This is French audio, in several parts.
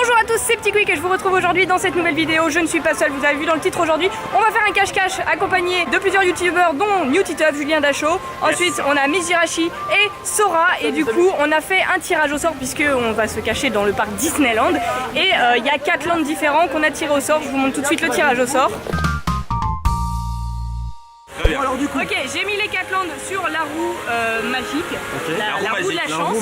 Bonjour à tous, c'est Petit Quick et je vous retrouve aujourd'hui dans cette nouvelle vidéo. Je ne suis pas seule, vous avez vu dans le titre aujourd'hui. On va faire un cache-cache accompagné de plusieurs youtubeurs dont Newtitup, Julien Dachau. Ensuite on a Miss Jirachi et Sora. Et du coup on a fait un tirage au sort puisque on va se cacher dans le parc Disneyland. Et il y a 4 landes différents qu'on a tiré au sort. Je vous montre tout de suite le tirage au sort. Bon, alors, du coup... Ok, j'ai mis les 4 landes sur la roue magique, la roue de la chance.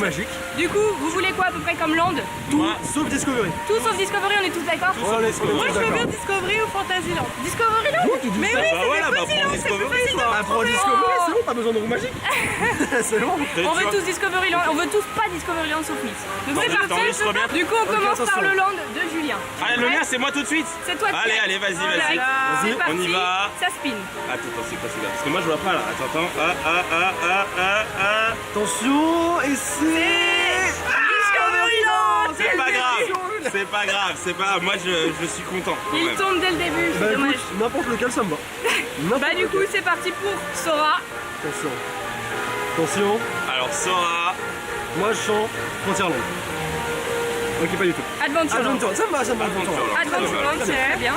Du coup, vous voulez quoi à peu près comme land? Tout sauf Discovery. Tout sauf Discovery, on est tous d'accord? Moi je veux bien Discovery ou Fantasyland. Discoveryland? Mais oui, c'est Discovery. Prends Discovery, c'est bon, pas besoin de roue magique. C'est bon. On veut tous Discoveryland, on veut tous pas Discoveryland sauf Miss. Donc c'est parti. Du coup, on commence par le land de Julien. Allez, le mien, c'est moi tout de suite. C'est toi. Allez, vas-y. C'est parti. On y va. Ça spin. Attends, c'est quoi celui-là? Parce que moi je vois pas là. Attends. Attention, et c'est... Discoveryland. C'est pas grave. Moi je suis content. Il tombe dès le début, c'est dommage. N'importe lequel, ça me va. Bah du coup, c'est parti pour Sora. Attention. Alors Sora. Moi je chante Frontierland. Ok, pas du tout. Adventureland. Ça me va. Adventureland, c'est très bien.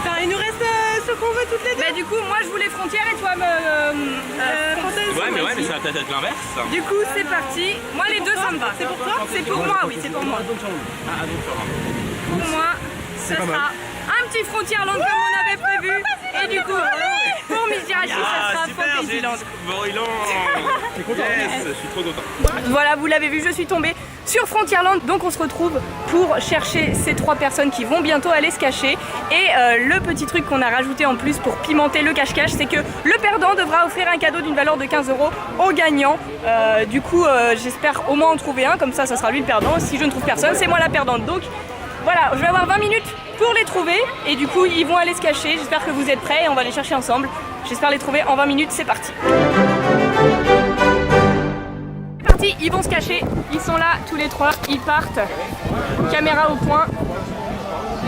Enfin, il nous reste ce qu'on veut toutes les deux. Bah du coup, moi je voulais Frontières et toi Ouais, mais ça va peut-être être l'inverse. Du coup, c'est parti. Moi les deux, ça me va. C'est pour toi? C'est pour moi, oui, c'est pour moi. Pour moi, ce sera un petit Frontierland comme on avait prévu. Et du coup, pour Miss Jirachi, ça sera Fantasyland. Yes, je suis trop content. Voilà, vous l'avez vu, je suis tombée sur Frontierland. Donc on se retrouve pour chercher ces 3 personnes qui vont bientôt aller se cacher. Et le petit truc qu'on a rajouté en plus pour pimenter le cache-cache, c'est que le perdant devra offrir un cadeau d'une valeur de 15 € au gagnant. Du coup, j'espère au moins en trouver un, comme ça sera lui le perdant. Si je ne trouve personne, c'est moi la perdante. Donc voilà, je vais avoir 20 minutes pour les trouver. Et du coup, ils vont aller se cacher. J'espère que vous êtes prêts et on va les chercher ensemble. J'espère les trouver en 20 minutes, c'est parti. Ils vont se cacher, ils sont là tous les 3, ils partent, caméra au point.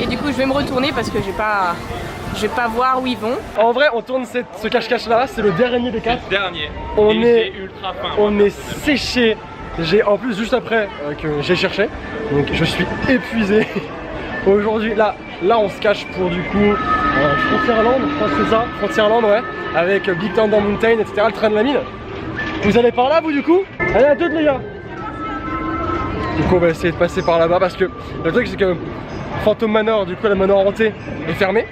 Et du coup je vais me retourner parce que je vais pas voir où ils vont. En vrai, on tourne ce cache-cache là, c'est le dernier des 4. Dernier. On est ultra fin. On est séché. J'ai en plus juste après que j'ai cherché, donc je suis épuisé. Aujourd'hui, là on se cache pour du coup Frontierland, je crois que c'est ça, Frontierland, ouais, avec Big Thunder Mountain, etc. Le train de la mine. Vous allez par là, vous, du coup? Allez, à toutes, les gars. Du coup, on va essayer de passer par là-bas parce que le truc, c'est que Phantom Manor, du coup, la manoir hantée, est fermée.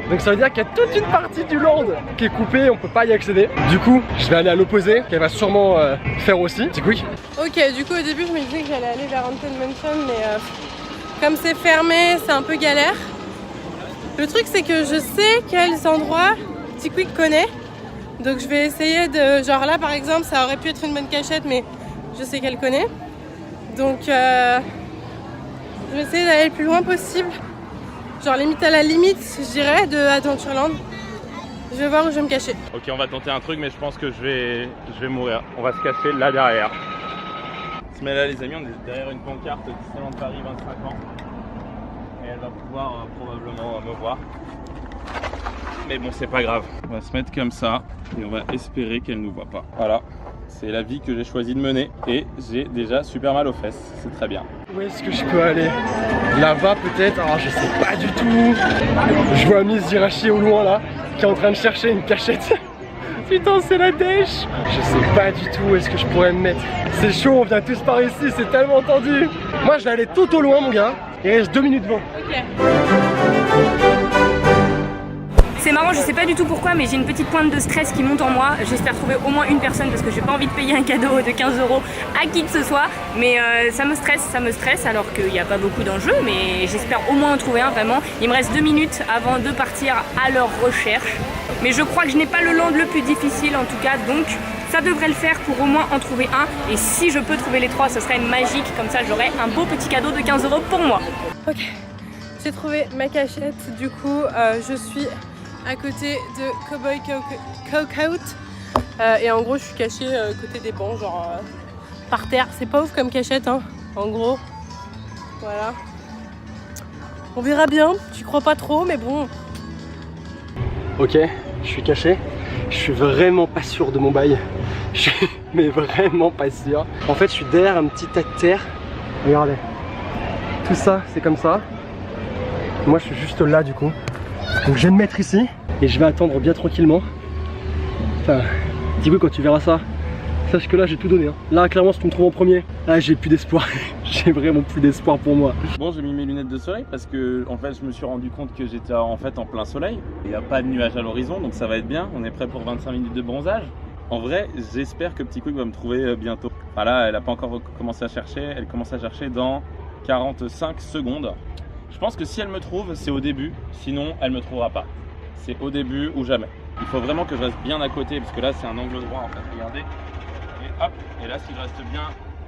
Donc ça veut dire qu'il y a toute une partie du land qui est coupée, on peut pas y accéder. Du coup, je vais aller à l'opposé, qu'elle va sûrement faire aussi. C'est quick. Ok, du coup, au début, je me disais que j'allais aller vers Haunted Mansion, mais comme c'est fermé, c'est un peu galère. Le truc, c'est que je sais quels endroits Petit Quick connaît. Donc je vais essayer de... Genre là par exemple ça aurait pu être une bonne cachette mais je sais qu'elle connaît. Donc je vais essayer d'aller le plus loin possible. Genre limite à la limite je dirais de Adventureland. Je vais voir où je vais me cacher. Ok, on va tenter un truc mais je pense que je vais mourir. On va se cacher là derrière. Mais là les amis, on est derrière une pancarte Disneyland Paris 25 ans. Et elle va pouvoir probablement me voir. Mais bon, c'est pas grave. On va se mettre comme ça et on va espérer qu'elle ne nous voit pas. Voilà, c'est la vie que j'ai choisi de mener et j'ai déjà super mal aux fesses. C'est très bien. Où est-ce que je peux aller? Là-bas peut-être? Alors je sais pas du tout. Je vois Miss Jirachi au loin là, qui est en train de chercher une cachette. Putain, c'est la dèche. Je sais pas du tout où est-ce que je pourrais me mettre. C'est chaud, on vient tous par ici, c'est tellement tendu. Moi je vais aller tout au loin mon gars. Il reste 2 minutes 20. Ok. C'est marrant, je sais pas du tout pourquoi, mais j'ai une petite pointe de stress qui monte en moi. J'espère trouver au moins une personne parce que j'ai pas envie de payer un cadeau de 15 € à qui que ce soit. Mais ça me stresse alors qu'il n'y a pas beaucoup d'enjeux, mais j'espère au moins en trouver un vraiment. Il me reste 2 minutes avant de partir à leur recherche. Mais je crois que je n'ai pas le land le plus difficile en tout cas, donc ça devrait le faire pour au moins en trouver un. Et si je peux trouver les 3, ce serait magique, comme ça j'aurai un beau petit cadeau de 15 € pour moi. Ok, j'ai trouvé ma cachette, du coup je suis à côté de Cowboy Cookout et en gros je suis cachée côté des bancs, genre par terre. C'est pas ouf comme cachette hein, en gros. Voilà. On verra bien, j'y crois pas trop mais bon. Ok, je suis caché. Je suis vraiment pas sûr de mon bail. Je suis mais vraiment pas sûr. En fait je suis derrière un petit tas de terre. Regardez. tout ça, c'est comme ça. Moi, je suis juste là du coup. Donc, je vais me mettre ici et je vais attendre bien tranquillement. Enfin, dis-moi quand tu verras ça. Sache que là j'ai tout donné hein. Là clairement si tu me trouves en premier, là j'ai plus d'espoir. J'ai vraiment plus d'espoir pour moi. Bon, j'ai mis mes lunettes de soleil parce que en fait je me suis rendu compte que j'étais en plein soleil. Il n'y a pas de nuages à l'horizon donc ça va être bien. On est prêt pour 25 minutes de bronzage. En vrai, j'espère que Petit Quick va me trouver bientôt. Ah là, elle n'a pas encore commencé à chercher. Elle commence à chercher dans 45 secondes. Je pense que si elle me trouve, c'est au début. Sinon, elle me trouvera pas. C'est au début ou jamais. Il faut vraiment que je reste bien à côté parce que là c'est un angle droit en fait. Regardez. Et hop. Et là, si je reste bien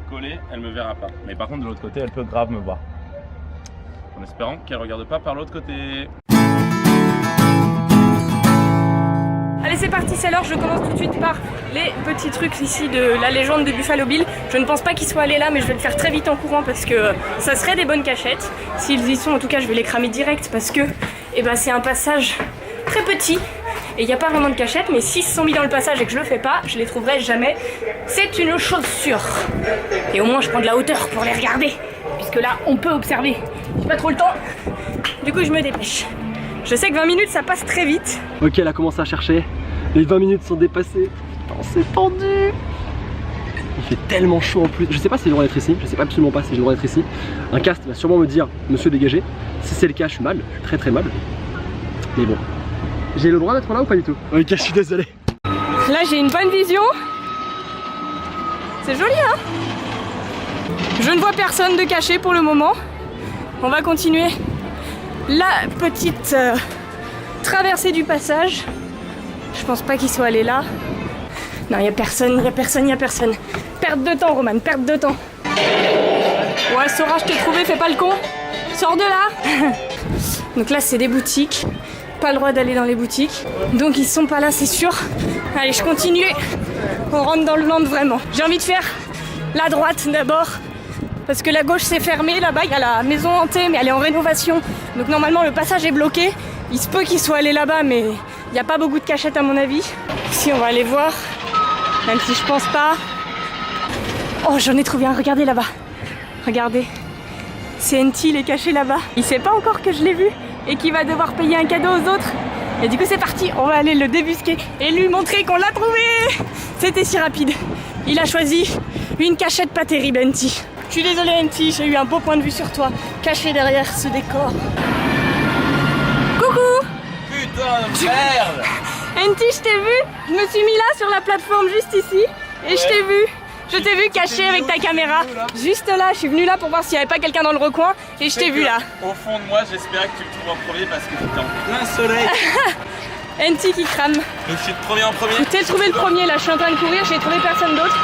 collé, elle me verra pas. Mais par contre, de l'autre côté, elle peut grave me voir. En espérant qu'elle regarde pas par l'autre côté. Allez c'est parti, c'est l'heure, je commence tout de suite par les petits trucs ici de la légende de Buffalo Bill. Je ne pense pas qu'ils soient allés là mais je vais le faire très vite en courant parce que ça serait des bonnes cachettes. S'ils y sont en tout cas je vais les cramer direct parce que c'est un passage très petit et il n'y a pas vraiment de cachette, mais s'ils se sont mis dans le passage et que je le fais pas, je les trouverai jamais. C'est une chose sûre. Et au moins je prends de la hauteur pour les regarder puisque là on peut observer. J'ai pas trop le temps, du coup je me dépêche. Je sais que 20 minutes ça passe très vite. Ok, elle a commencé à chercher. Les 20 minutes sont dépassées. Putain, c'est tendu. Il fait tellement chaud en plus. Je sais pas si j'ai le droit d'être ici. Je sais absolument pas si j'ai le droit d'être ici. Un cast va sûrement me dire monsieur dégagez. Si c'est le cas, je suis mal. Je suis très très mal. Mais bon. J'ai le droit d'être là ou pas du tout? Ok, je suis désolé. Là j'ai une bonne vision. C'est joli hein. Je ne vois personne de caché pour le moment. On va continuer la petite traversée du passage. Je pense pas qu'ils soient allés là. Non, il y a personne, il y a personne, il y a personne. Perte de temps, Roman, perte de temps. Ouais, Sora, je t'ai trouvé, fais pas le con. Sors de là. Donc là, c'est des boutiques. Pas le droit d'aller dans les boutiques. Donc ils sont pas là, c'est sûr. Allez, je continue. On rentre dans le land vraiment. J'ai envie de faire la droite d'abord. Parce que la gauche c'est fermé, là-bas il y a la maison hantée mais elle est en rénovation. Donc normalement le passage est bloqué. Il se peut qu'ils soient allés là-bas mais il n'y a pas beaucoup de cachettes à mon avis. Ici on va aller voir, même si je pense pas. Oh j'en ai trouvé un, regardez là-bas. Regardez, c'est NT, il est caché là-bas. Il sait pas encore que je l'ai vu et qu'il va devoir payer un cadeau aux autres. Et du coup c'est parti, on va aller le débusquer et lui montrer qu'on l'a trouvé. C'était si rapide. Il a choisi une cachette pas terrible NT. Je suis désolée NT, j'ai eu un beau point de vue sur toi, caché derrière ce décor. Coucou! Putain de merde! NT, je t'ai vu, je me suis mis là sur la plateforme juste ici, et je t'ai vu. Je t'ai vu caché avec ta caméra, juste là, je suis venue là pour voir s'il n'y avait pas quelqu'un dans le recoin, et je t'ai vu là. Au fond de moi, j'espérais que tu le trouves en premier parce que t'étais en plein soleil. NT qui crame. Donc je suis le premier en premier. Je t'ai trouvé le premier là, je suis en train de courir, j'ai trouvé personne d'autre.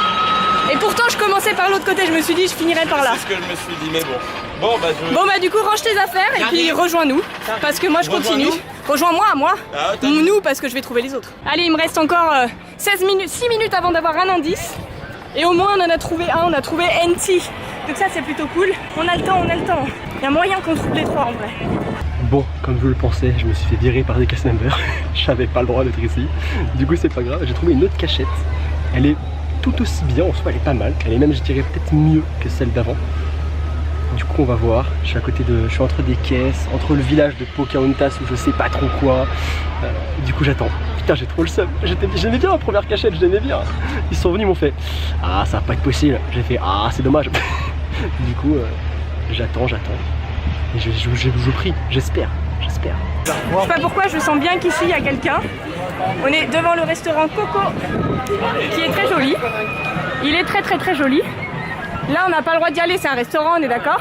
Et pourtant je commençais par l'autre côté, je me suis dit je finirais par là. C'est ce que je me suis dit mais bon. Bon bah du coup range tes affaires et puis rejoins-nous. Parce que moi je continue. Rejoins-moi, moi. Ah, nous parce que je vais trouver les autres. Allez, il me reste encore 6 minutes avant d'avoir un indice. Et au moins on en a trouvé un, on a trouvé NT. Donc ça c'est plutôt cool. On a le temps, Il y a moyen qu'on trouve les trois en vrai. Bon, comme vous le pensez, je me suis fait virer par des cast members. J'avais pas le droit d'être ici. Du coup c'est pas grave, j'ai trouvé une autre cachette. Elle est tout aussi bien, en soi elle est pas mal. Elle est même je dirais peut-être mieux que celle d'avant. Du coup on va voir. Je suis entre des caisses, entre le village de Pocahontas où je sais pas trop quoi. Du coup j'attends. Putain j'ai trop le seum. J'aimais bien la première cachette, je l'aimais bien. Ils sont venus, ils m'ont fait ah ça va pas être possible. J'ai fait ah c'est dommage. Du coup j'attends. Et je prie, j'espère. Je sais pas pourquoi, je sens bien qu'ici il y a quelqu'un. On est devant le restaurant Coco, qui est très joli. Il est très joli. Là on n'a pas le droit d'y aller, c'est un restaurant, on est d'accord?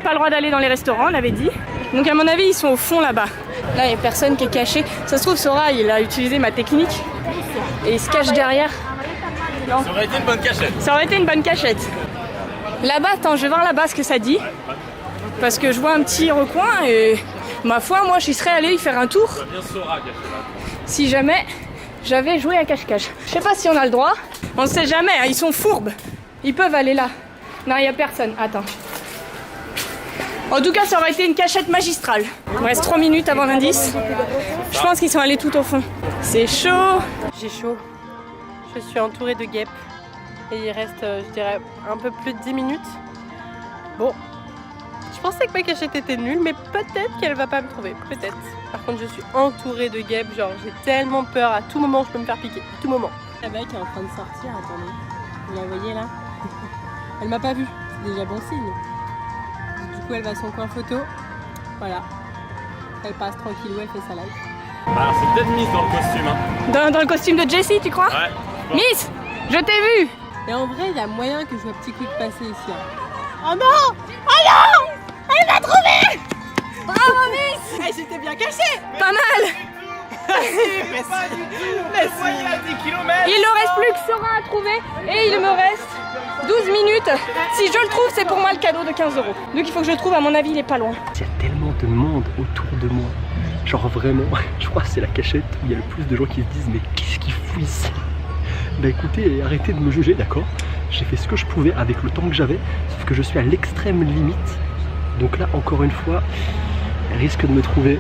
Pas le droit d'aller dans les restaurants, on avait dit. Donc à mon avis ils sont au fond là-bas. Là il n'y a personne qui est caché. Ça se trouve Sora il a utilisé ma technique et il se cache derrière. Non. Ça aurait été une bonne cachette. Ça aurait été une bonne cachette. Là-bas, attends, je vais voir là-bas ce que ça dit. Parce que je vois un petit recoin et ma foi, moi j'y serais allé y faire un tour. Si jamais j'avais joué à cache-cache. Je sais pas si on a le droit. On sait jamais, hein, ils sont fourbes. Ils peuvent aller là. Non, il n'y a personne. Attends. En tout cas, ça aurait été une cachette magistrale. Il me reste 3 minutes avant l'indice. Je pense qu'ils sont allés tout au fond. C'est chaud. J'ai chaud. Je suis entourée de guêpes. Et il reste, je dirais, un peu plus de 10 minutes. Bon, je Je pensais que ma cachette était nulle, mais peut-être qu'elle va pas me trouver, peut-être. Par contre, je suis entourée de guêpes, genre j'ai tellement peur, à tout moment je peux me faire piquer, à tout moment. La mec est en train de sortir, attendez. Vous la voyez là? Elle m'a pas vue, c'est déjà bon signe. Du coup, elle va à son coin photo. Voilà. Elle passe tranquillou, elle fait sa live. Alors c'est peut-être Miss dans le costume. Hein. Dans le costume de Jessie, tu crois? Ouais. Miss, je t'ai vu. Et en vrai, il y a moyen que je vois Petit Quick passer ici. Hein. Oh non! Oh non! Elle m'a trouvé! Bravo Miss. Hey, j'étais bien cachée! Pas mal. Mais pas du tout! Mais Il a 10 km. Il ne reste plus que Sora à trouver et il me reste 12 minutes. Si je le trouve, c'est pour moi le cadeau de 15 €. Donc il faut que je le trouve, à mon avis, il est pas loin. Il y a tellement de monde autour de moi. Genre vraiment, je crois que c'est la cachette où il y a le plus de gens qui se disent mais qu'est-ce qu'ils foutent ici? Bah écoutez, arrêtez de me juger, d'accord? J'ai fait ce que je pouvais avec le temps que j'avais, sauf que je suis à l'extrême limite. Donc là, encore une fois, elle risque de me trouver.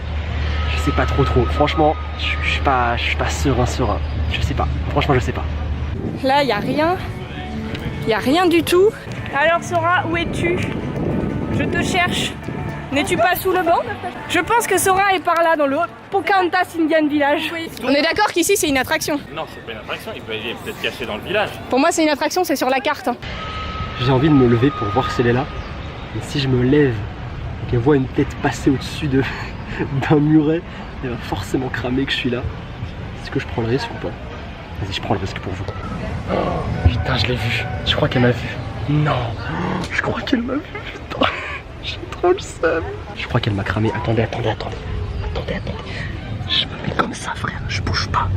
Je sais pas trop. Franchement, je suis pas serein. Je sais pas. Franchement, je sais pas. Là, il n'y a rien. Il n'y a rien du tout. Alors Sora, où es-tu? Je te cherche. N'es-tu pas sous le banc? Je pense que Sora est par là, dans le Pocahontas Indian Village. Oui. On est d'accord qu'ici, c'est une attraction. Non, c'est pas une attraction, il est peut-être caché dans le village. Pour moi, c'est une attraction, c'est sur la carte. J'ai envie de me lever pour voir si elle est là. Et si je me lève et qu'elle voit une tête passer au-dessus d'un muret, elle va forcément cramer que je suis là. Est-ce que je prends le risque ou pas? Vas-y, je prends le risque pour vous. Oh, putain, je l'ai vue. Je crois qu'elle m'a vu. Non, je crois qu'elle m'a vu. Putain, j'ai trop le seum. Je crois qu'elle m'a cramé. Attendez. Je me mets comme ça, frère. Je bouge pas.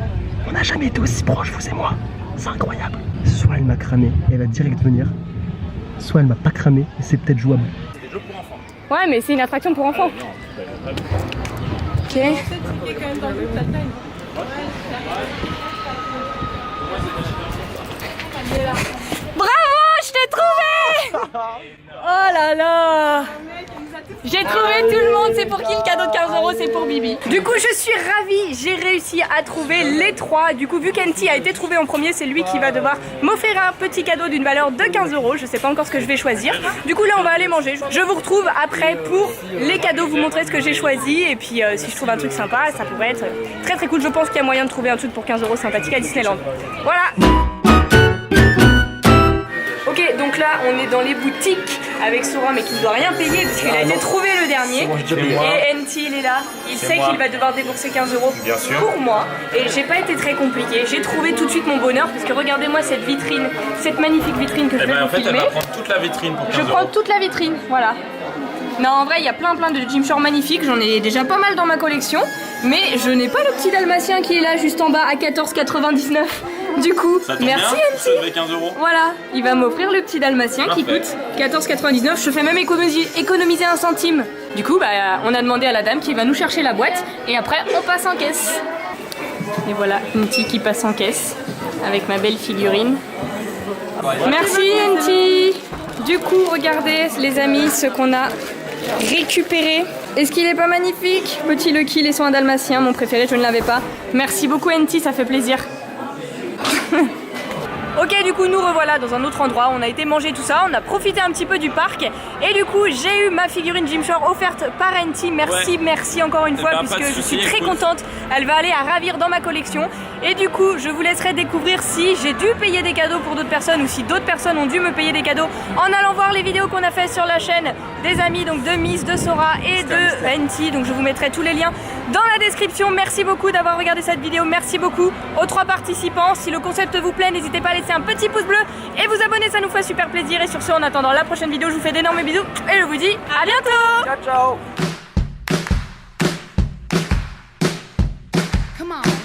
On n'a jamais été aussi proches, vous et moi. C'est incroyable. Soit elle m'a cramé et elle va direct venir. Soit elle m'a pas cramé et c'est peut-être jouable. C'est des jeux pour enfants. Ouais, mais c'est une attraction pour enfants. Non, c'est pas une attraction. Ok. Il est quand même dans toute la taille. Bravo, je t'ai trouvé. Oh là là. J'ai trouvé tout le monde, c'est pour qui le cadeau de 15 €? C'est pour Bibi. Du coup, je suis ravie, j'ai réussi à trouver les trois. Du coup, vu qu'Enti a été trouvé en premier, c'est lui qui va devoir m'offrir un petit cadeau d'une valeur de 15 €. Je sais pas encore ce que je vais choisir. Du coup, là, on va aller manger. Je vous retrouve après pour les cadeaux, vous montrer ce que j'ai choisi. Et puis, si je trouve un truc sympa, ça pourrait être très très cool. Je pense qu'il y a moyen de trouver un truc pour 15 € sympathique à Disneyland. Voilà. Ok, donc là on est dans les boutiques avec Sora mais qui ne doit rien payer parce qu'il a été trouvé le dernier. Et Enti il est là, il sait qu'il va devoir débourser 15 € Bien sûr. pour moi. Et j'ai pas été très compliqué, j'ai trouvé tout de suite mon bonheur parce que regardez-moi cette vitrine, cette magnifique vitrine que je vais En vous fait, elle filmer. va prendre toute la vitrine pour 15 Je €. prends toute la vitrine, voilà. Non, en vrai, il y a plein de Jimshore magnifiques. J'en ai déjà pas mal dans ma collection. Mais je n'ai pas le petit dalmatien qui est là juste en bas à 14,99 €. Du coup, Ça tombe merci bien, ça Enti. devait 15 €. Voilà, il va m'offrir le petit dalmatien qui Parfait. coûte 14,99 €. Je fais même économiser un centime. Du coup, on a demandé à la dame qui va nous chercher la boîte. Et après, on passe en caisse. Et voilà, Enti qui passe en caisse avec ma belle figurine. Merci Enti. Du coup, regardez les amis, ce qu'on a récupéré. Est-ce qu'il est pas magnifique? Petit Lucky, les soins dalmatien, mon préféré, je ne l'avais pas. Merci beaucoup Enti, ça fait plaisir. Ok, du coup nous revoilà dans un autre endroit, on a été manger tout ça, on a profité un petit peu du parc et du coup j'ai eu ma figurine Jimshore offerte par Enti. Merci, Ouais. merci encore une fois Bah, puisque pas de je suis souci, très écoute. contente. Elle va aller à ravir dans ma collection et du coup je vous laisserai découvrir si j'ai dû payer des cadeaux pour d'autres personnes ou si d'autres personnes ont dû me payer des cadeaux en allant voir les vidéos qu'on a fait sur la chaîne des amis, donc de Miss, de Sora et de Enti. Donc je vous mettrai tous les liens dans la description. Merci beaucoup d'avoir regardé cette vidéo, merci beaucoup aux trois participants. Si le concept vous plaît, n'hésitez pas à laisser un petit pouce bleu et vous abonner, ça nous fait super plaisir. Et sur ce, en attendant la prochaine vidéo, je vous fais d'énormes bisous et je vous dis à bientôt. Ciao. Come on.